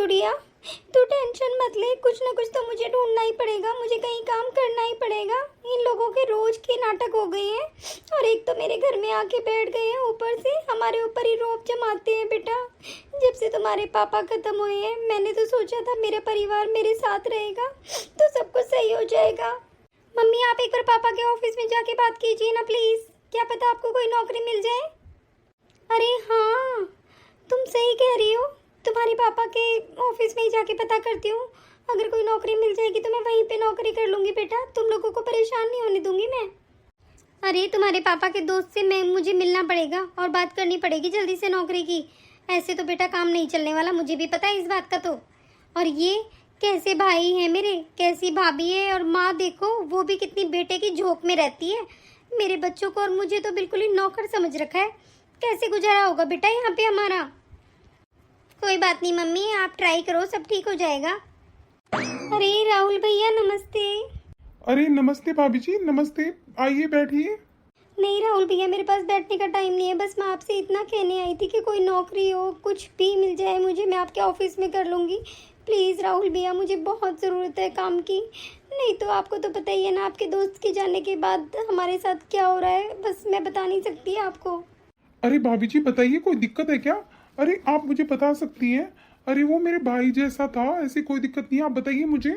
गुड़िया, तू टेंशन मत ले, कुछ ना कुछ तो मुझे ढूंढना ही पड़ेगा, मुझे कहीं काम करना ही पड़ेगा। इन लोगों के रोज के नाटक हो गए हैं और एक तो मेरे घर में आके बैठ गए हैं, ऊपर से हमारे ऊपर ही रौब जमाते हैं। बेटा, जब से तुम्हारे पापा खत्म हुए हैं मैंने तो सोचा था मेरा परिवार मेरे साथ रहेगा तो सब कुछ सही हो जाएगा। मम्मी, आप एक बार पापा के ऑफिस में जाके बात कीजिए ना प्लीज, क्या पता आपको कोई नौकरी मिल जाए। अरे हाँ, तुम सही कह रही हो, तुम्हारे पापा के ऑफिस में ही जाके पता करती हूँ। अगर कोई नौकरी मिल जाएगी तो मैं वहीं पे नौकरी कर लूँगी। बेटा, तुम लोगों को परेशान नहीं होने दूंगी मैं। अरे तुम्हारे पापा के दोस्त से मुझे मिलना पड़ेगा और बात करनी पड़ेगी जल्दी से नौकरी की। ऐसे तो बेटा काम नहीं चलने वाला, मुझे भी पता है इस बात का तो। और ये कैसे भाई हैं मेरे, कैसी भाभी है, और माँ देखो वो भी कितनी बेटे की झोंक में रहती है। मेरे बच्चों को और मुझे तो बिल्कुल ही नौकर समझ रखा है। कैसे गुजारा होगा बेटा यहाँ पे हमारा। कोई बात नहीं मम्मी, आप ट्राई करो, सब ठीक हो जाएगा। अरे राहुल भैया नमस्ते। अरे नमस्ते भाभी जी, नमस्ते, आइए बैठिए। नहीं राहुल भैया, मेरे पास बैठने का टाइम नहीं है, बस मैं आपसे इतना कहने आई थी कि कोई नौकरी हो, कुछ भी मिल जाए मुझे, मैं आपके ऑफिस में कर लूँगी। प्लीज़ राहुल भैया, मुझे बहुत ज़रूरत है काम की। नहीं तो आपको तो पता ही है ना, आपके दोस्त के जाने के बाद हमारे साथ क्या हो रहा है, बस मैं बता नहीं सकती आपको। अरे भाभी जी बताइए, कोई दिक्कत है क्या? अरे आप मुझे बता सकती हैं। अरे वो मेरे भाई जैसा था, ऐसी कोई दिक्कत नहीं है, आप बताइए मुझे।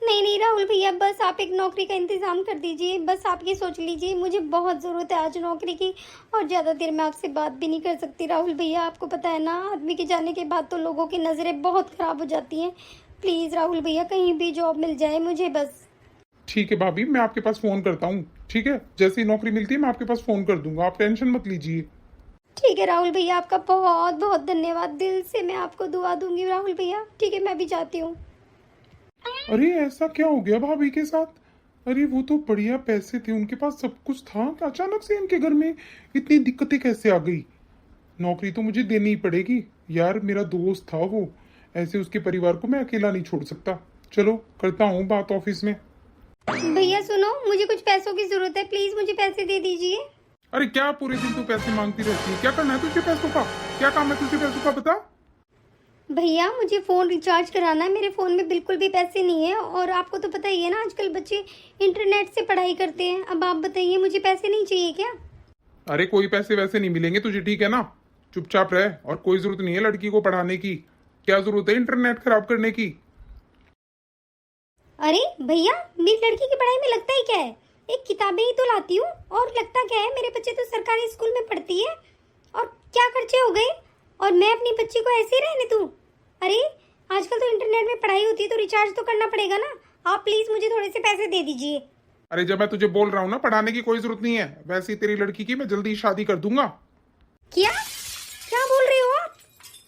नहीं नहीं राहुल भैया, बस आप एक नौकरी का इंतज़ाम कर दीजिए, बस आप ये सोच लीजिए, मुझे बहुत ज़रूरत है आज नौकरी की। और ज़्यादा देर मैं आपसे बात भी नहीं कर सकती राहुल भैया, आपको पता है ना, आदमी के जाने के बाद तो लोगों की नज़रें बहुत ख़राब हो जाती हैं। प्लीज़ राहुल भैया, कहीं भी जॉब मिल जाए मुझे बस। ठीक है भाभी, मैं आपके पास फोन करता हूँ। ठीक है, जैसे ही नौकरी मिलती है मैं आपके पास फोन कर दूंगा, आप टेंशन मत लीजिए। ठीक है राहुल भैया, आपका बहुत बहुत धन्यवाद, दिल से मैं आपको दुआ दूंगी राहुल भैया। ठीक है, मैं भी जाती हूँ। अरे ऐसा क्या हो गया भाभी के साथ? अरे वो तो बढ़िया पैसे थे, उनके पास सब कुछ था, अचानक से इनके घर में इतनी दिक्कतें कैसे आ गई? नौकरी तो मुझे देनी ही पड़ेगी यार, मेरा दोस्त था वो, ऐसे उसके परिवार को मैं अकेला नहीं छोड़ सकता। चलो करता हूँ बात ऑफिस में। भैया सुनो, मुझे कुछ पैसों की जरूरत है, प्लीज मुझे पैसे दे दीजिए। अरे क्या पूरे दिन तू पैसे मांगती रहती है? क्या करना है तुझे पैसों का? क्या काम है तुझे पैसों का, बता। भैया मुझे फ़ोन रिचार्ज कराना है, मेरे फ़ोन में बिल्कुल भी पैसे नहीं है, और आपको तो पता ही है ना आजकल बच्चे इंटरनेट से पढ़ाई करते हैं। अब आप बताइए, मुझे पैसे नहीं चाहिए क्या? अरे कोई पैसे वैसे नहीं मिलेंगे तुझे, ठीक है ना? चुपचाप रह, और कोई जरूरत नहीं है लड़की को पढ़ाने की। क्या जरूरत है इंटरनेट खराब करने की? अरे भैया, मेरी लड़की की पढ़ाई में लगता ही क्या है, एक किताबें ही तो लाती हूँ, और लगता क्या है, मेरे बच्चे तो सरकारी स्कूल में पढ़ती है, और क्या खर्चे हो गए, और मैं अपनी बच्ची को ऐसे ही रहने दूँ? अरे आजकल तो इंटरनेट में पढ़ाई होती है तो रिचार्ज तो करना पड़ेगा ना। आप प्लीज़ मुझे थोड़े से पैसे दे दीजिए। अरे जब मैं तुझे बोल रहा हूँ ना, पढ़ाने की कोई जरूरत नहीं है, वैसे ही तेरी लड़की की मैं जल्दी शादी कर दूंगा। क्या क्या बोल रहे हो आप?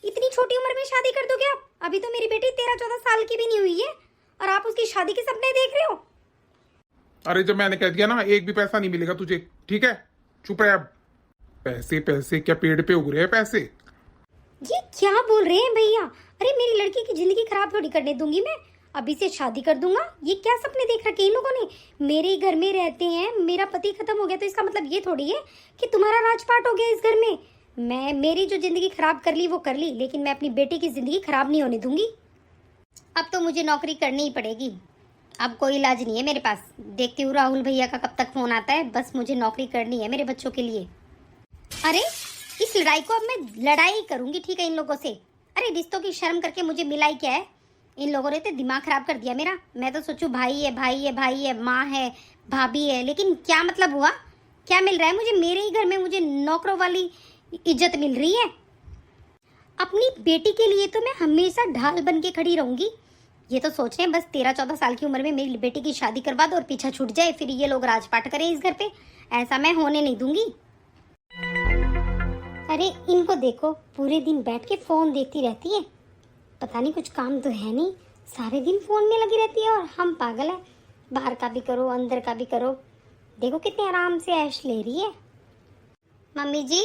इतनी छोटी उम्र में शादी कर दोगे आप? अभी तो मेरी बेटी 13-14 साल की भी नहीं हुई है और आप उसकी शादी के सपने देख रहे हो? अरे जब मैंने कह दिया ना, एक भी पैसा नहीं मिलेगा तुझे, ठीक है? चुप रह अब। पैसे पैसे क्या पेड़ पे उग रहे हैं पैसे? ये क्या बोल रहे हैं भैया? अरे मेरी लड़की की जिंदगी खराब थोड़ी करने दूंगी मैं, अभी से शादी कर दूंगा। ये क्या सपने देख रखे इन लोगों ने? मेरे घर में रहते हैं, मेरा पति खत्म हो गया तो इसका मतलब ये थोड़ी है कि तुम्हारा राजपाट हो गया इस घर में। मैं मेरी जो जिंदगी खराब कर ली वो कर ली, लेकिन मैं अपनी बेटी की जिंदगी खराब नहीं होने दूंगी। अब तो मुझे नौकरी करनी ही पड़ेगी, अब कोई इलाज नहीं है मेरे पास। देखती हूँ राहुल भैया का कब तक फोन आता है, बस मुझे नौकरी करनी है मेरे बच्चों के लिए। अरे इस लड़ाई को अब मैं लड़ाई करूंगी, ठीक है, इन लोगों से। अरे रिश्तों की शर्म करके मुझे मिला ही क्या है? इन लोगों ने तो दिमाग खराब कर दिया मेरा। मैं तो सोचूं भाई है भाई है भाई है, माँ है, भाभी है, लेकिन क्या मतलब हुआ? क्या मिल रहा है मुझे? मेरे ही घर में मुझे नौकरों वाली इज्जत मिल रही है। अपनी बेटी के लिए तो मैं हमेशा ढाल बन के खड़ी रहूंगी। ये तो सोच रहे हैं बस 13-14 साल की उम्र में मेरी बेटी की शादी करवा दो और पीछा छूट जाए, फिर ये लोग राजपाट करें इस घर पे। ऐसा मैं होने नहीं दूंगी। अरे इनको देखो, पूरे दिन बैठ के फोन देखती रहती है, पता नहीं कुछ काम तो है नहीं, सारे दिन फोन में लगी रहती है, और हम पागल है, बाहर का भी करो अंदर का भी करो। देखो कितने आराम से ऐश ले रही है। मम्मी जी,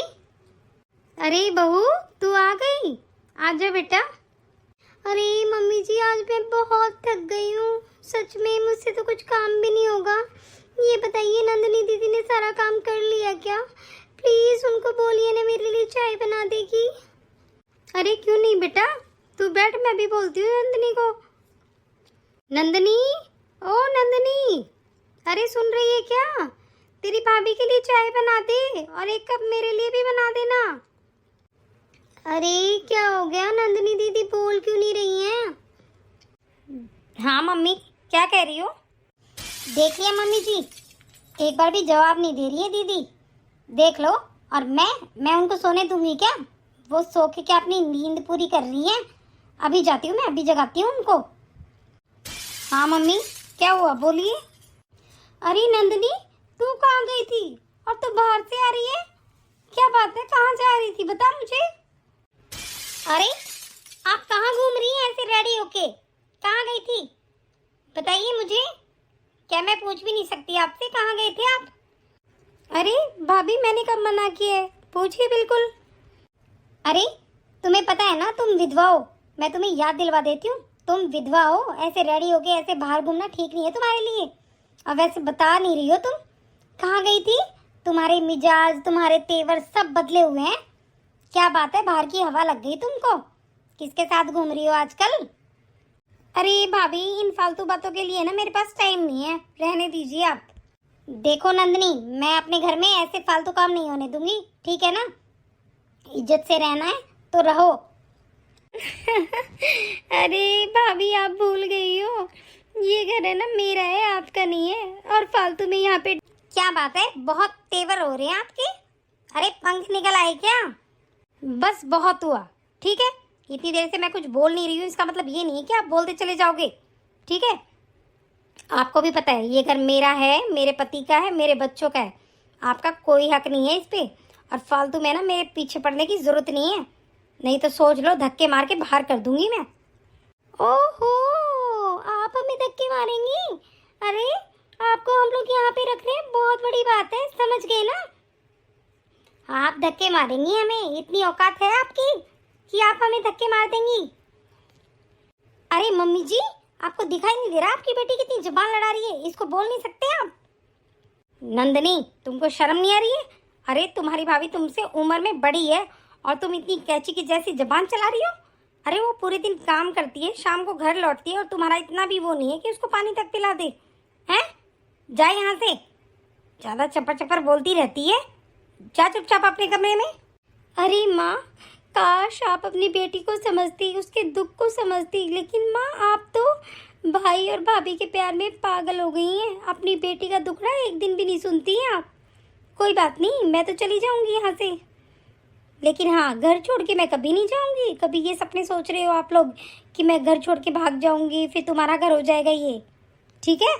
अरे बहू तू आ गई, आजा बेटा। अरे मम्मी जी, आज मैं बहुत थक गई हूँ, सच में मुझसे तो कुछ काम भी नहीं होगा। ये बताइए नंदिनी दीदी ने सारा काम कर लिया क्या? प्लीज उनको बोलिए ना मेरे लिए चाय बना देगी। अरे क्यों नहीं बेटा, तू बैठ, मैं भी बोलती हूँ नंदनी को। नंदनी, ओ नंदनी, अरे सुन रही है क्या? तेरी भाभी के लिए चाय बना दे और एक कप मेरे लिए भी बना देना। अरे क्या हो गया नंदनी दीदी, बोल क्यों नहीं रही हैं? हाँ मम्मी, क्या कह रही हो? देख लिया मम्मी जी, एक बार भी जवाब नहीं दे रही है दीदी। देख लो, और मैं उनको सोने दूंगी क्या? वो सो के क्या अपनी नींद पूरी कर रही है? अभी जाती हूँ मैं, अभी जगाती हूँ उनको। हाँ मम्मी, क्या हुआ, बोलिए। अरे नंदनी, तू कहाँ गई थी और तू बाहर से आ रही है? क्या बात है, कहाँ जा रही थी, बता मुझे। अरे आप कहाँ घूम रही हैं ऐसे रेडी होके? कहाँ गई थी बताइए मुझे। क्या मैं पूछ भी नहीं सकती आपसे, कहाँ गए थे आप? अरे भाभी, मैंने कब मना किया है, पूछिए बिल्कुल। अरे तुम्हें पता है ना तुम विधवा हो, मैं तुम्हें याद दिलवा देती हूँ, तुम विधवा हो, ऐसे रेडी होके ऐसे बाहर घूमना ठीक नहीं है तुम्हारे लिए। और वैसे बता नहीं रही हो तुम कहाँ गई थी? तुम्हारे मिजाज, तुम्हारे तेवर सब बदले हुए हैं। क्या बात है, बाहर की हवा लग गई तुमको? किसके साथ घूम रही हो आजकल? अरे भाभी, इन फालतू बातों के लिए ना मेरे पास टाइम नहीं है, रहने दीजिए आप। देखो नंदनी, मैं अपने घर में ऐसे फालतू काम नहीं होने दूंगी, ठीक है ना? इज्जत से रहना है तो रहो। अरे भाभी, आप भूल गई हो, ये घर है ना मेरा है, आपका नहीं है। और फालतू में यहाँ पे क्या बात है, बहुत तेवर हो रहे हैं आपके। अरे पंख निकल आए क्या? बस बहुत हुआ, ठीक है? इतनी देर से मैं कुछ बोल नहीं रही हूँ, इसका मतलब ये नहीं है कि आप बोलते चले जाओगे, ठीक है? आपको भी पता है ये घर मेरा है, मेरे पति का है, मेरे बच्चों का है, आपका कोई हक नहीं है इस पे। और फालतू में ना मेरे पीछे पड़ने की जरूरत नहीं है, नहीं तो सोच लो धक्के मार के बाहर कर दूंगी मैं। ओहो, आप हमें धक्के मारेंगी? अरे आपको हम लोग यहाँ पे रख रहे हैं, बहुत बड़ी बात है, समझ गए ना? आप धक्के मारेंगी हमें, इतनी औकात है आपकी कि आप हमें धक्के मार देंगी? अरे मम्मी जी, आपको दिखाई नहीं दे रहा आपकी बेटी कितनी जुबान लड़ा रही है, इसको बोल नहीं सकते आप? नंदनी, तुमको शर्म नहीं आ रही है? अरे तुम्हारी भाभी तुमसे उम्र में बड़ी है और तुम इतनी कैंची की जैसी जुबान चला रही हो। अरे वो पूरे दिन काम करती है, शाम को घर लौटती है, और तुम्हारा इतना भी वो नहीं है कि उसको पानी तक पिला दे हैं? जा यहाँ से, ज्यादा चपर चपर बोलती रहती है, जा चुपचाप अपने कमरे में। अरे माँ, काश आप अपनी बेटी को समझती, उसके दुख को समझती, लेकिन माँ आप तो भाई और भाभी के प्यार में पागल हो गई हैं, अपनी बेटी का दुख ना एक दिन भी नहीं सुनती हैं आप। कोई बात नहीं, मैं तो चली जाऊंगी यहाँ से, लेकिन हाँ, घर छोड़ के मैं कभी नहीं जाऊंगी। कभी ये सपने सोच रहे हो आप लोग कि मैं घर छोड़ के भाग जाऊंगी, फिर तुम्हारा घर हो जाएगा ये, ठीक है?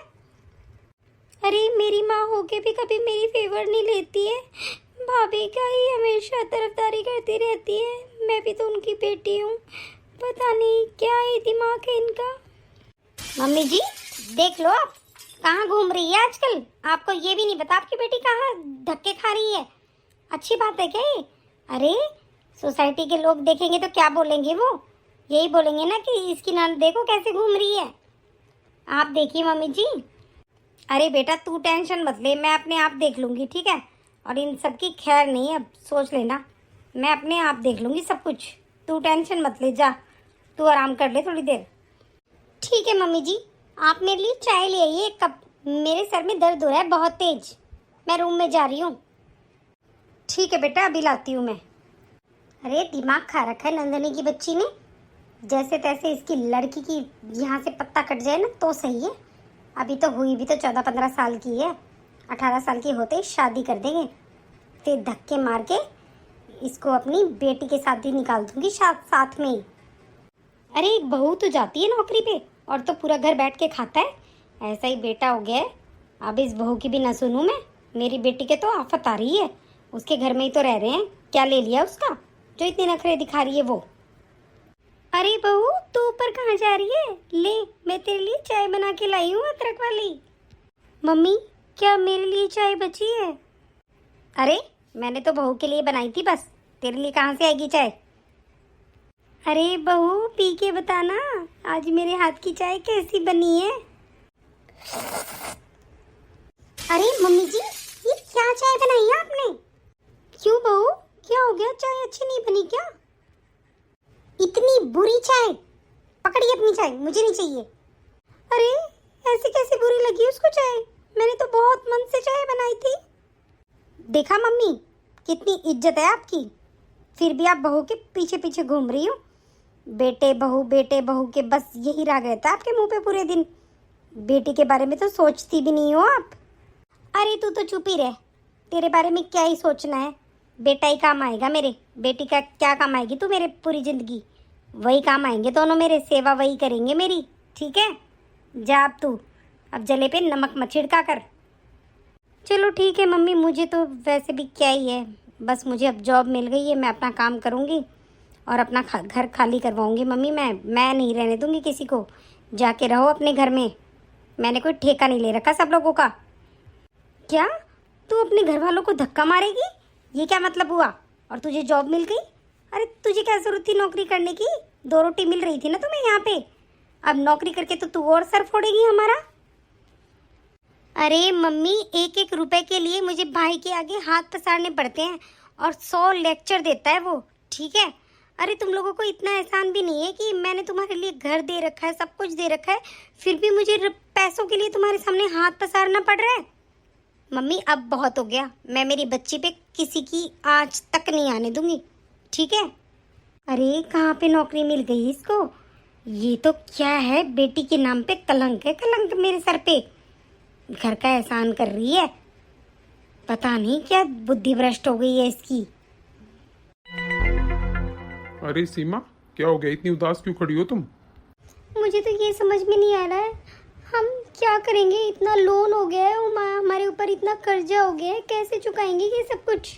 अरे मेरी माँ होके भी कभी मेरी फेवर नहीं लेती है, भाभी का ही हमेशा तरफदारी करती रहती है। मैं भी तो उनकी बेटी हूँ, पता नहीं क्या है दिमाग है इनका। मम्मी जी देख लो, आप कहाँ घूम रही है आजकल? आपको ये भी नहीं पता आपकी बेटी कहाँ धक्के खा रही है? अच्छी बात है क्या ये? अरे सोसाइटी के लोग देखेंगे तो क्या बोलेंगे? वो यही बोलेंगे ना कि इसकी नंद देखो कैसे घूम रही है। आप देखिए मम्मी जी। अरे बेटा तू टेंशन मत ले, मैं अपने आप देख लूँगी, ठीक है? और इन सब की खैर नहीं है, अब सोच लेना, मैं अपने आप देख लूँगी सब कुछ, तू टेंशन मत ले, जा तू आराम कर ले थोड़ी देर। ठीक है मम्मी जी, आप मेरे लिए चाय ले आइए एक कप, मेरे सर में दर्द हो रहा है बहुत तेज, मैं रूम में जा रही हूँ। ठीक है बेटा, अभी लाती हूँ मैं। अरे दिमाग खा रखा है नंदनी की बच्ची ने, जैसे तैसे इसकी लड़की की यहाँ से पत्ता कट जाए ना तो सही है। अभी तो हुई भी तो 14-15 साल की है, 18 साल की होते ही शादी कर देंगे, फिर धक्के मार के इसको अपनी बेटी के साथ ही निकाल दूंगी साथ में ही। अरे बहू तो जाती है नौकरी पे और तो पूरा घर बैठ के खाता है, ऐसा ही बेटा हो गया है। अब इस बहू की भी न सुनूं मैं, मेरी बेटी के तो आफत आ रही है, उसके घर में ही तो रह रहे हैं, क्या ले लिया उसका जो इतने नखरे दिखा रही है वो। अरे बहू तू ऊपर कहाँ जा रही है? ले मैं तेरे लिए चाय बना के लाई हूँ अदरक वाली। मम्मी क्या मेरे लिए चाय बची है? अरे मैंने तो बहू के लिए बनाई थी बस, तेरे लिए कहाँ से आएगी चाय? अरे बहू पी के बताना आज मेरे हाथ की चाय कैसी बनी है। अरे मम्मी जी ये क्या चाय बनाई है आपने? क्यों बहू क्या हो गया, चाय अच्छी नहीं बनी क्या? इतनी बुरी चाय, पकड़िए अपनी चाय, मुझे नहीं चाहिए। अरे ऐसी कैसी बुरी लगी उसको चाय? मैंने तो बहुत मन से चाय बनाई थी। देखा मम्मी, कितनी इज्जत है आपकी, फिर भी आप बहू के पीछे पीछे घूम रही हो। बेटे बहू के बस यही राग रहता है आपके मुंह पे पूरे दिन। बेटी के बारे में तो सोचती भी नहीं हो आप। अरे तू तो चुप ही रह, तेरे बारे में क्या ही सोचना है। बेटा ही काम आएगा मेरे, बेटी का क्या काम आएगी तू मेरे पूरी जिंदगी। वही काम आएंगे दोनों मेरे, सेवा वही करेंगे मेरी, ठीक है। जा अब तू, अब जले पे नमक मत छिड़का कर। चलो ठीक है मम्मी, मुझे तो वैसे भी क्या ही है, बस मुझे अब जॉब मिल गई है, मैं अपना काम करूँगी और अपना घर खाली करवाऊँगी मम्मी। मैं नहीं रहने दूँगी किसी को, जाके रहो अपने घर में। मैंने कोई ठेका नहीं ले रखा सब लोगों का। क्या तू अपने घर वालों को धक्का मारेगी? ये क्या मतलब हुआ? और तुझे जॉब मिल गई? अरे तुझे क्या जरूरत थी नौकरी करने की? 2 रोटी मिल रही थी ना तुम्हें यहाँ पे, अब नौकरी करके तो तू और सर फोड़ेगी हमारा। अरे मम्मी, 1-1 रुपए के लिए मुझे भाई के आगे हाथ पसारने पड़ते हैं और 100 लेक्चर देता है वो, ठीक है। अरे तुम लोगों को इतना एहसान भी नहीं है कि मैंने तुम्हारे लिए घर दे रखा है, सब कुछ दे रखा है, फिर भी मुझे पैसों के लिए तुम्हारे सामने हाथ पसारना पड़ रहा है। मम्मी अब बहुत हो गया, मैं मेरी बच्ची पे किसी की आंच तक नहीं आने दूंगी, ठीक है। अरे कहाँ पे नौकरी मिल गई इसको? ये तो क्या है, बेटी के नाम पे कलंक है, कलंक मेरे सर पे। घर का एहसान कर रही है, पता नहीं क्या बुद्धि भ्रष्ट हो गई है इसकी। अरे सीमा, क्या हो गया, इतनी उदास क्यों खड़ी हो तुम? मुझे तो ये समझ में नहीं आ रहा है, हम क्या करेंगे? इतना लोन हो गया है, हमारे ऊपर इतना कर्जा हो गया है, कैसे चुकाएंगे ये सब कुछ?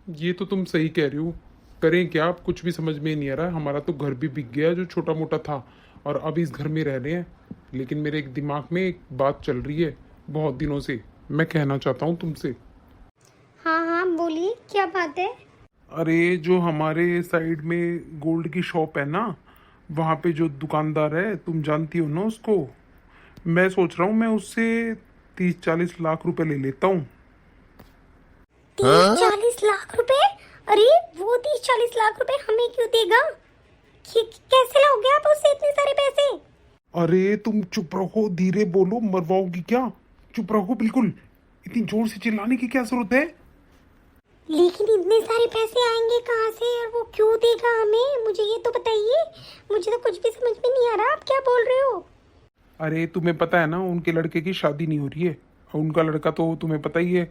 ये तो तुम सही कह रही हो, करें क्या, अब कुछ भी समझ में नहीं आ रहा है। हमारा तो घर भी बिक गया जो छोटा मोटा था, और अब इस घर में रह रहे हैं। लेकिन मेरे एक दिमाग में एक बात चल रही है बहुत दिनों से, मैं कहना चाहता हूँ तुमसे। हाँ हाँ बोलिए, क्या बात है? अरे जो हमारे साइड में गोल्ड की शॉप है ना, वहाँ पे जो दुकानदार है, तुम जानती हो ना उसको। मैं सोच रहा हूँ मैं उससे 30-40 लाख रुपए ले लेता हूँ। 30-40 लाख रुपए? अरे वो 30-40 लाख रुपए हमें क्यों देगा? कैसे लाओगे आप उससे इतने सारे पैसे? अरे तुम चुप रहो, धीरे बोलो, मरवाओगी क्या? चुप रहो बिल्कुल, इतनी जोर से चिल्लाने की क्या जरूरत है? लेकिन इतने सारे पैसे आएंगे कहाँ से और वो क्यों देगा हमें? मुझे ये तो बताइए, मुझे तो कुछ भी समझ में नहीं आ रहा, आप क्या बोल रहे हो? अरे तुम्हें पता है ना, उनके लड़के की शादी नहीं हो रही है, और उनका लड़का तो तुम्हें पता ही है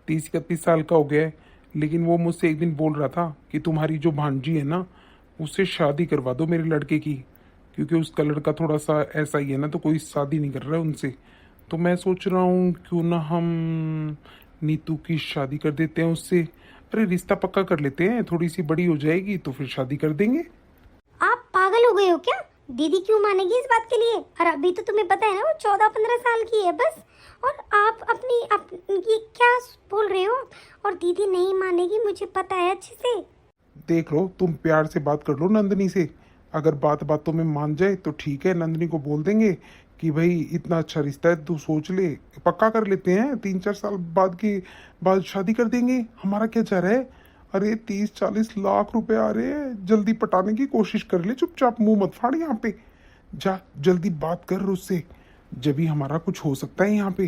30-31 साल का हो गया है। लेकिन वो मुझसे एक दिन बोल रहा था कि तुम्हारी जो भांजी है ना, उससे शादी करवा दो मेरे लड़के की, क्योंकि उसका लड़का थोड़ा सा ऐसा ही है ना, तो कोई शादी नहीं कर रहा है उनसे। तो मैं सोच रहा हूँ क्यों ना हम नीतू की शादी कर देते हैं उससे। अरे रिश्ता पक्का कर लेते हैं, थोड़ी सी बड़ी हो जाएगी तो फिर शादी कर देंगे। आप पागल हो गए हो क्या? दीदी क्यों मानेगी इस बात के लिए? और अभी तो तुम्हें पता है ना वो 14-15 साल की है बस, और आप ये क्या बोल रहे हो? और दीदी नहीं मानेगी, मुझे पता है अच्छे से। देख लो, तुम प्यार से बात कर लो नंदनी से, अगर बातों में मान जाए तो ठीक है, नंदनी को बोल देंगे कि भाई इतना अच्छा रिश्ता है, तू सोच ले, पक्का कर लेते हैं, 3-4 साल बाद शादी कर देंगे, हमारा क्या जा रहा है। अरे 30-40 लाख रुपए आ रहे हैं, जल्दी पटाने की कोशिश कर ले, चुपचाप मुंह मत फाड़ यहाँ पे, जा जल्दी बात कर उससे, जब भी हमारा कुछ हो सकता है यहाँ पे।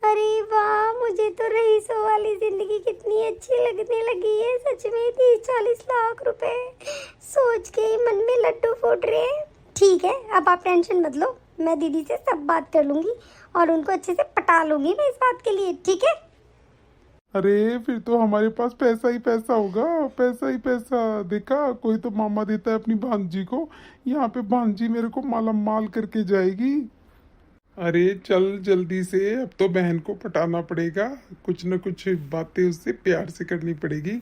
अरे वाह, मुझे तो रईसों वाली जिंदगी कितनी अच्छी लगने लगी है सच में। 30-40 लाख रुपए सोच के ही मन में लड्डू फूट रहे हैं। ठीक है, अब आप टेंशन मत लो, मैं दीदी से सब बात कर लूंगी और उनको अच्छे से पटा लूंगी मैं इस बात के लिए, ठीक है। अरे फिर तो हमारे पास पैसा ही पैसा होगा, पैसा ही पैसा। देखा, कोई तो मामा देता है अपनी भांजी को, यहाँ पे भांजी मेरे को माला माल करके जाएगी। अरे चल जल्दी से, अब तो बहन को पटाना पड़ेगा, कुछ न कुछ बातें उससे प्यार से करनी पड़ेगी।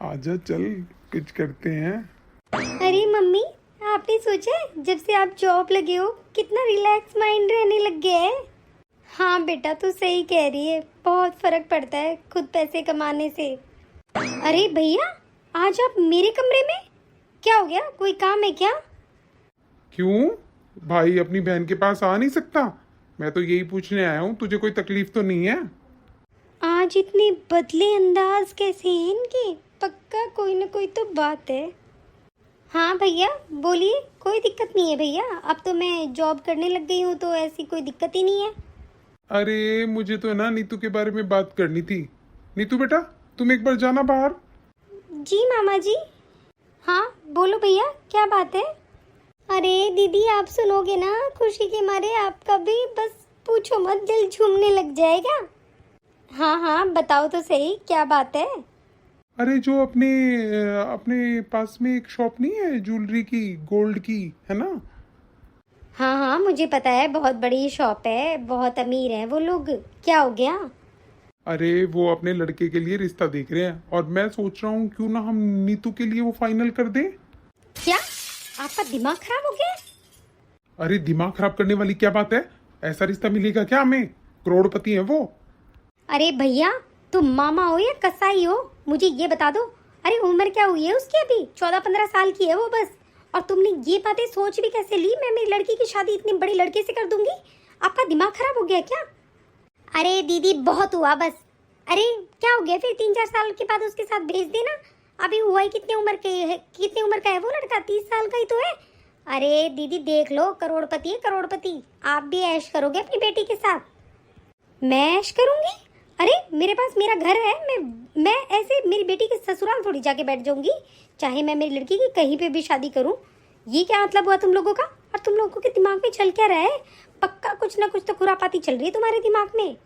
आजा चल, कुछ करते हैं। अरे मम्मी, आपने सोचा है जब से आप जॉब लगे हो कितना रिलैक्स माइंड रहने लग गया है? हाँ बेटा, तू सही कह रही है, बहुत फर्क पड़ता है खुद पैसे कमाने से। अरे भैया, आज आप मेरे कमरे में? क्या हो गया, कोई काम है क्या? क्यों, भाई अपनी बहन के पास आ नहीं सकता? मैं तो यही पूछने आया हूँ, तुझे कोई तकलीफ तो नहीं है? आज इतने बदले अंदाज कैसे हैं इनके? पक्का कोई ना कोई तो बात है। हाँ भैया बोलिए, कोई दिक्कत नहीं है भैया, अब तो मैं जॉब करने लग गई हूँ तो ऐसी कोई दिक्कत ही नहीं है। अरे मुझे तो है ना नीतू के बारे में बात करनी थी। नीतू बेटा, तुम एक बार जाना बाहर। जी मामा जी। हाँ बोलो भैया, क्या बात है? अरे दीदी आप सुनोगे ना, खुशी के मारे आपका भी बस पूछो मत, दिल झूमने लग जाएगा। हाँ हाँ बताओ तो सही, क्या बात है? अरे जो अपने अपने पास में एक शॉप नहीं है ज्वेलरी की, गोल्ड की, है ना? हाँ हाँ मुझे पता है, बहुत बड़ी शॉप है, बहुत अमीर है वो लोग। क्या हो गया? अरे वो अपने लड़के के लिए रिश्ता देख रहे हैं और मैं सोच रहा हूँ क्यों ना हम नीतू के लिए वो फाइनल कर दें। क्या आपका दिमाग खराब हो गया? अरे दिमाग खराब करने वाली क्या बात है? ऐसा रिश्ता मिलेगा क्या हमें? करोड़पति है वो। अरे भैया तुम मामा हो या कसाई हो, मुझे ये बता दो। अरे उम्र क्या हुई है उसकी? अभी 14-15 साल की है वो बस। और तुमने ये बातें सोच भी कैसे ली, मैं मेरी लड़की की शादी इतने बड़े लड़के से कर दूंगी? आपका दिमाग खराब हो गया क्या? अरे दीदी बहुत हुआ बस। अरे क्या हो गया फिर, 3-4 साल के बाद उसके साथ भेज देना। अभी हुआ ही कितनी उम्र के है, कितनी उम्र का है वो लड़का? 30 साल का ही तो है। अरे दीदी देख लो, करोड़पति है करोड़पति। आप भी ऐश करोगे अपनी बेटी के साथ? मैं ऐश करूंगी? अरे मेरे पास मेरा घर है, मैं ऐसे मेरी बेटी के ससुराल थोड़ी जाके बैठ जाऊंगी, चाहे मैं मेरी लड़की की कहीं पे भी शादी करूं। ये क्या मतलब हुआ तुम लोगों का? और तुम लोगों के दिमाग में चल क्या रहा है? पक्का कुछ ना कुछ तो खुरापाती चल रही है तुम्हारे दिमाग में।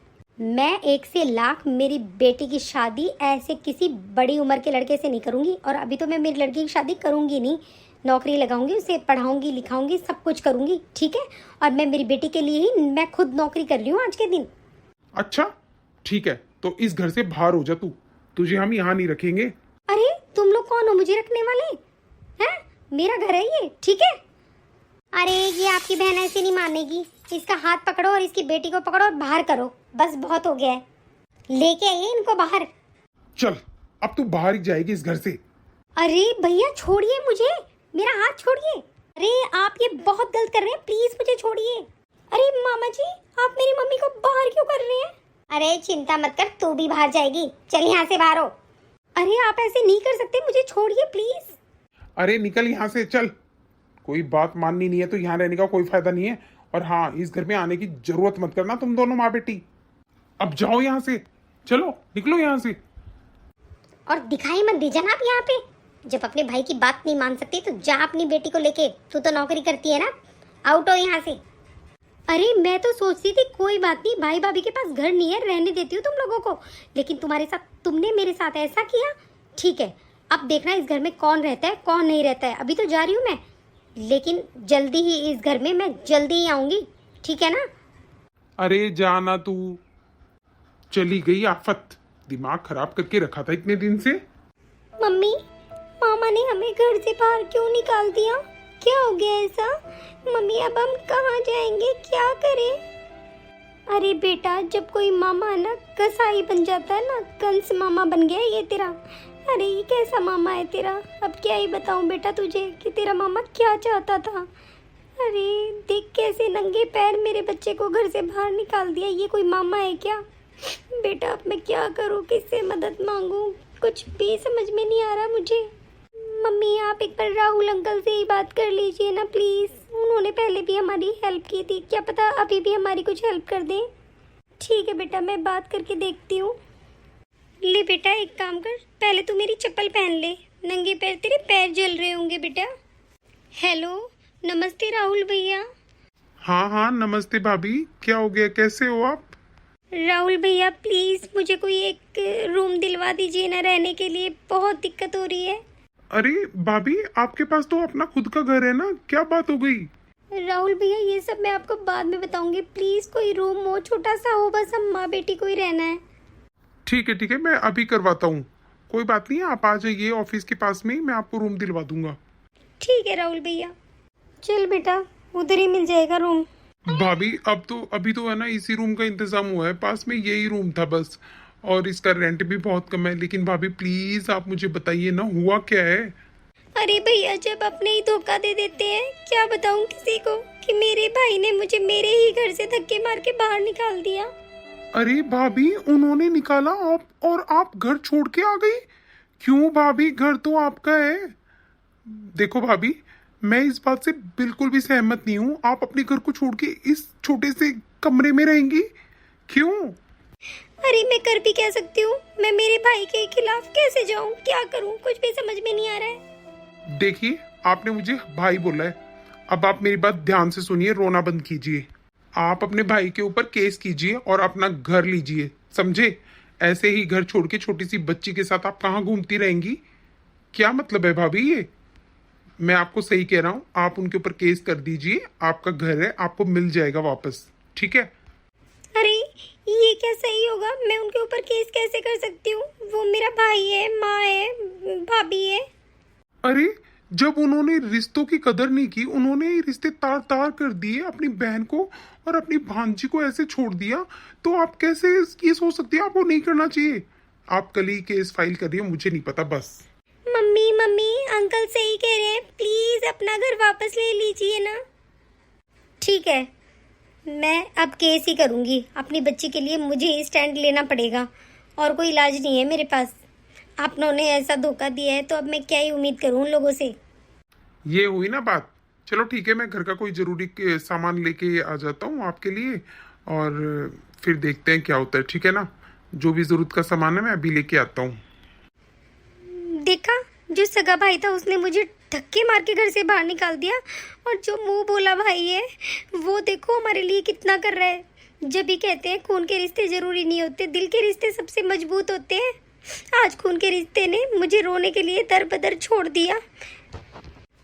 मैं 1 से लाख मेरी बेटी की शादी ऐसे किसी बड़ी उम्र के लड़के से नहीं करूंगी। और अभी तो मैं मेरी लड़की की शादी करूंगी नहीं, नौकरी लगाऊंगी, उसे पढ़ाऊंगी लिखाऊंगी, सब कुछ करूंगी, ठीक है? और मैं मेरी बेटी के लिए ही मैं खुद नौकरी कर रही हूँ आज के दिन। अच्छा ठीक है, तो इस घर से बाहर हो जा तू, तुझे हम यहाँ नहीं रखेंगे। अरे तुम लोग कौन हो मुझे रखने वाले? हैं? मेरा घर है ये, ठीक है? अरे ये आपकी बहन ऐसे नहीं मानेगी, इसका हाथ पकड़ो और इसकी बेटी को पकड़ो और बाहर करो, बस बहुत हो गया है। लेके आइए इनको बाहर। चल अब तू बाहर ही जाएगी इस घर से। अरे भैया छोड़िए मुझे, मेरा हाथ छोड़िए। अरे आप ये बहुत गलत कर रहे हैं, प्लीज मुझे छोड़िए। अरे मामा जी आप मेरी मम्मी को बाहर क्यों कर रहे हैं? अरे चिंता मत कर, तू भी बाहर जाएगी, चल यहाँ से बाहर हो। अरे आप ऐसे नहीं कर सकते, मुझे छोड़िए प्लीज। अरे निकल यहाँ से चल, कोई बात माननी नहीं है तो यहाँ रहने का कोई फायदा नहीं है। और हाँ, इस घर में आने की जरूरत मत करना तुम दोनों माँ बेटी। अब जाओ यहाँ से, चलो निकलो यहाँ से। और दिखाई मत दीजिए ना आप यहाँ पे, जब अपने भाई की बात नहीं मान सकती तो जा अपनी बेटी को लेके, तू तो नौकरी करती है ना, आउट हो यहाँ से। अरे मैं तो सोचती थी कोई बात नहीं, भाई भाभी के पास घर नहीं है, रहने देती हूँ तुम लोगों को, लेकिन तुम्हारे साथ, तुमने मेरे साथ ऐसा किया। ठीक है अब देखना इस घर में कौन रहता है कौन नहीं रहता है। अभी तो जा रही हूँ मैं, लेकिन जल्दी ही इस घर में मैं जल्दी ही आऊंगी, ठीक है ना? अरे जाना तू, चली गई आफत, दिमाग खराब करके रखा था इतने दिन से। मम्मी मामा ने हमें घर से बाहर क्यों निकाल दिया? क्या हो गया ऐसा? मम्मी अब हम कहाँ जाएंगे, क्या करें? अरे बेटा जब कोई मामा ना कसाई बन जाता है ना, कंस मामा बन गया ये तेरा। अरे ये कैसा मामा है तेरा, अब क्या ही बताऊं बेटा तुझे कि तेरा मामा क्या चाहता था। अरे देख कैसे नंगे पैर मेरे बच्चे को घर से बाहर निकाल दिया, ये कोई मामा है क्या? बेटा अब मैं क्या करूं, किससे मदद मांगूं, कुछ भी समझ में नहीं आ रहा मुझे। मम्मी आप एक बार राहुल अंकल से ही बात कर लीजिए ना प्लीज़, उन्होंने पहले भी हमारी हेल्प की थी, क्या पता अभी भी हमारी कुछ हेल्प कर दें। ठीक है बेटा मैं बात करके देखती हूँ। ले बेटा एक काम कर, पहले तू मेरी चप्पल पहन ले, नंगे पैर तेरे पैर जल रहे होंगे बेटा। हेलो नमस्ते राहुल भैया। हाँ हाँ नमस्ते भाभी, क्या हो गया, कैसे हो आप? राहुल भैया प्लीज़ मुझे कोई एक रूम दिलवा दीजिए ना रहने के लिए, बहुत दिक्कत हो रही है। अरे भाभी, आपके पास तो अपना खुद का घर है ना, क्या बात हो गई? राहुल भैया ये सब मैं आपको बाद में बताऊंगी, प्लीज कोई रूम हो, छोटा सा हो, बस हम माँ बेटी को ही रहना है। ठीक है, मैं अभी करवाता हूँ, कोई बात नहीं है, आप आ जाइए ऑफिस के पास में ही, मैं आपको रूम दिलवा दूंगा। ठीक है राहुल भैया, चल बेटा उधर ही मिल जाएगा रूम। भाभी अब तो अभी तो है ना इसी रूम का इंतजाम हुआ है, पास में यही रूम था बस, और इसका रेंट भी बहुत कम है। लेकिन भाभी प्लीज आप मुझे बताइए ना, हुआ क्या है? अरे भैया जब अपने ही धोखा दे देते हैं, क्या बताऊं किसी को कि मेरे भाई ने मुझे मेरे ही घर से धक्के मार के बाहर निकाल दिया। अरे भाभी, उन्होंने निकाला आप और आप घर छोड़ के आ गई? क्यों भाभी, घर तो आपका है। देखो भाभी, मैं इस बात से बिल्कुल भी सहमत नहीं हूँ। आप अपने घर को छोड़ के इस छोटे से कमरे में रहेंगी, क्यों? अरे मैं कर भी क्या सकती हूँ? मैं मेरे भाई के खिलाफ कैसे जाऊँ? क्या करूँ? कुछ भी समझ में नहीं आ रहा है। देखिए, आपने मुझे भाई बोला है, अब आप मेरी बात ध्यान से सुनिए, रोना बंद कीजिए। आप अपने भाई के ऊपर केस कीजिए और अपना घर लीजिए, समझे? ऐसे ही घर छोड़ के छोटी सी बच्ची के साथ आप कहाँ घूमती रहेंगी? क्या मतलब है भाभी ये? मैं आपको सही कह रहा हूँ, आप उनके ऊपर केस कर दीजिए, आपका घर है, आपको मिल जाएगा वापस, ठीक है? अरे ये क्या सही होगा? मैं उनके ऊपर केस कैसे कर सकती हूँ? वो मेरा भाई है, माँ है, भाभी है। अरे, जब उन्होंने रिश्तों की कदर नहीं की, उन्होंने ये रिश्ते तार तार कर दिए, अपनी बहन को और अपनी भांजी को ऐसे छोड़ दिया, तो आप कैसे ये सोच सकती है आपको नहीं करना चाहिए? आप कल ही केस फाइल करिए, मुझे नहीं पता बस। मम्मी मम्मी, अंकल सही कह रहे हैं, प्लीज अपना घर वापस ले लीजिए ना। ठीक है, मैं अब केस ही करूंगी। अपनी बच्ची के लिए मुझे ही स्टैंड लेना पड़ेगा और कोई इलाज नहीं है मेरे पास। आपने ऐसा धोखा दिया है तो अब मैं क्या ही उम्मीद करूं उन लोगों से। ये हुई ना बात। चलो ठीक है, मैं घर का कोई जरूरी सामान लेके आ जाता हूँ आपके लिए, और फिर देखते हैं क्या होता है, ठीक है ना? जो भी जरूरत का सामान है मैं अभी लेके आता हूँ। देखा, जो सगा भाई था उसने मुझे धक्के मार के घर से बाहर निकाल दिया, और जो मुंह बोला भाई है वो देखो हमारे लिए कितना कर रहा है। जब भी कहते हैं खून के रिश्ते जरूरी नहीं होते, दिल के रिश्ते सबसे मजबूत होते हैं। आज खून के रिश्ते ने मुझे रोने के लिए दर बदर छोड़ दिया,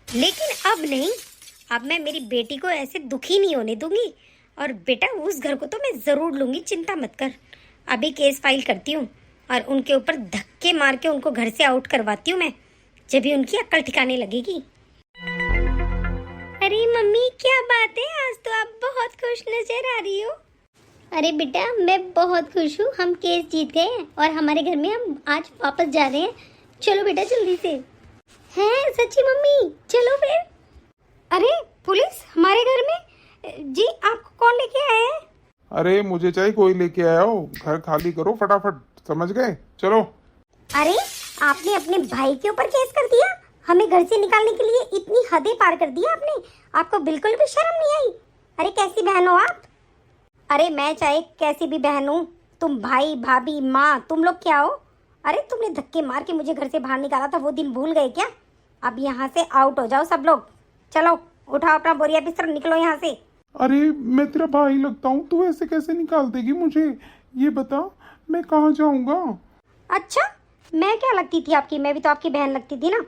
लेकिन अब नहीं। अब मैं मेरी बेटी को ऐसे दुखी नहीं होने दूंगी, और बेटा उस घर को तो मैं जरूर लूंगी, चिंता मत कर। अभी केस फाइल करती हूँ और उनके ऊपर धक्के मार के उनको घर से आउट करवाती हूँ मैं, जब भी उनकी अक्ल ठिकाने लगेगी। अरे मम्मी, क्या बात है, आज तो आप बहुत खुश नजर आ रही हो। अरे बेटा, मैं बहुत खुश हूँ, हम केस जीत गए हैं और हमारे घर में हम आज वापस जा रहे हैं। चलो बेटा जल्दी से। हैं सच्ची मम्मी, चलो फिर। अरे पुलिस हमारे घर में? जी, आपको कौन लेके आया है? अरे मुझे चाहिए कोई लेके आया हो, घर खाली करो फटाफट, समझ गए? चलो। अरे आपने अपने भाई के ऊपर केस कर दिया, हमें घर से निकालने के लिए इतनी हदें पार कर दी आपने। आपको बिल्कुल भी शर्म नहीं आई? अरे कैसी बहन हो आप? अरे मैं चाहे कैसी भी बहन हूँ, तुम भाई भाभी माँ तुम लोग क्या हो? अरे तुमने धक्के मार के मुझे घर से बाहर निकाला था, वो दिन भूल गए क्या? अब यहाँ से आउट हो जाओ सब लोग। चलो उठाओ अपना बोरिया बिस्तर, निकलो यहाँ से। अरे मैं तेरा भाई लगता हूँ, तू ऐसे कैसे निकाल देगी मुझे? ये बता, मैं कहाँ जाऊँगा? अच्छा, मैं क्या लगती थी आपकी? मैं भी तो आपकी बहन लगती थी ना।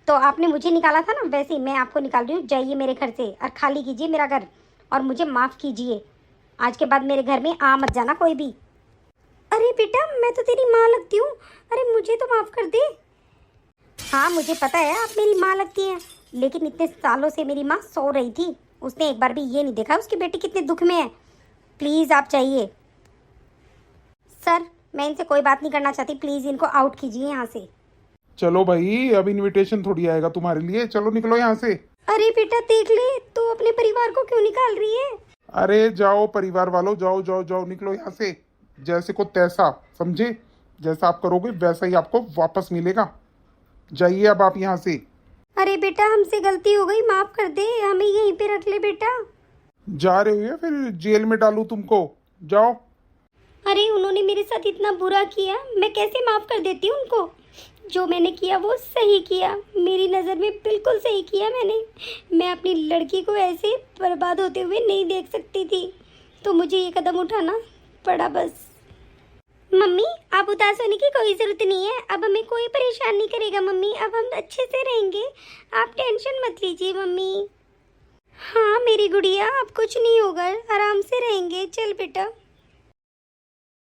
तो आपने मुझे निकाला था ना, वैसे ही मैं आपको निकाल रही हूँ। जाइए मेरे घर से और खाली कीजिए मेरा घर, और मुझे माफ़ कीजिए। आज के बाद मेरे घर में आ मत जाना कोई भी। अरे बेटा, मैं तो तेरी माँ लगती हूँ, अरे मुझे तो माफ़ कर दे। हाँ मुझे पता है आप मेरी माँ लगती हैं, लेकिन इतने सालों से मेरी माँ सो रही थी, उसने एक बार भी ये नहीं देखा उसकी बेटी कितने दुख में है। प्लीज़ आप जाइए। सर मैं इनसे कोई बात नहीं करना चाहती, प्लीज़ इनको आउट कीजिए यहाँ से। चलो भाई, अब इनविटेशन थोड़ी आएगा तुम्हारे लिए, चलो निकलो यहाँ से। अरे बेटा देख ले, तू अपने परिवार को क्यों निकाल रही है? अरे जाओ परिवार वालों, जाओ जाओ जाओ, निकलो यहाँ से। जैसे को तैसा, समझे? जैसा आप करोगे वैसा ही आपको वापस मिलेगा। जाइए अब आप यहाँ से। अरे बेटा हमसे गलती हो गई, माफ कर दे, हमें यहीं पे रख ले बेटा। जा रहे हो या फिर जेल में डालूं तुमको? जाओ। अरे उन्होंने मेरे साथ इतना बुरा किया, मैं कैसे माफ कर देती हूँ उनको? जो मैंने किया वो सही किया, मेरी नज़र में बिल्कुल सही किया मैंने। मैं अपनी लड़की को ऐसे बर्बाद होते हुए नहीं देख सकती थी, तो मुझे ये कदम उठाना पड़ा बस। मम्मी आप उदास होने की कोई ज़रूरत नहीं है, अब हमें कोई परेशान नहीं करेगा मम्मी, अब हम अच्छे से रहेंगे, आप टेंशन मत लीजिए मम्मी। हाँ मेरी गुड़िया, अब कुछ नहीं होगा, आराम से रहेंगे। चल बेटा।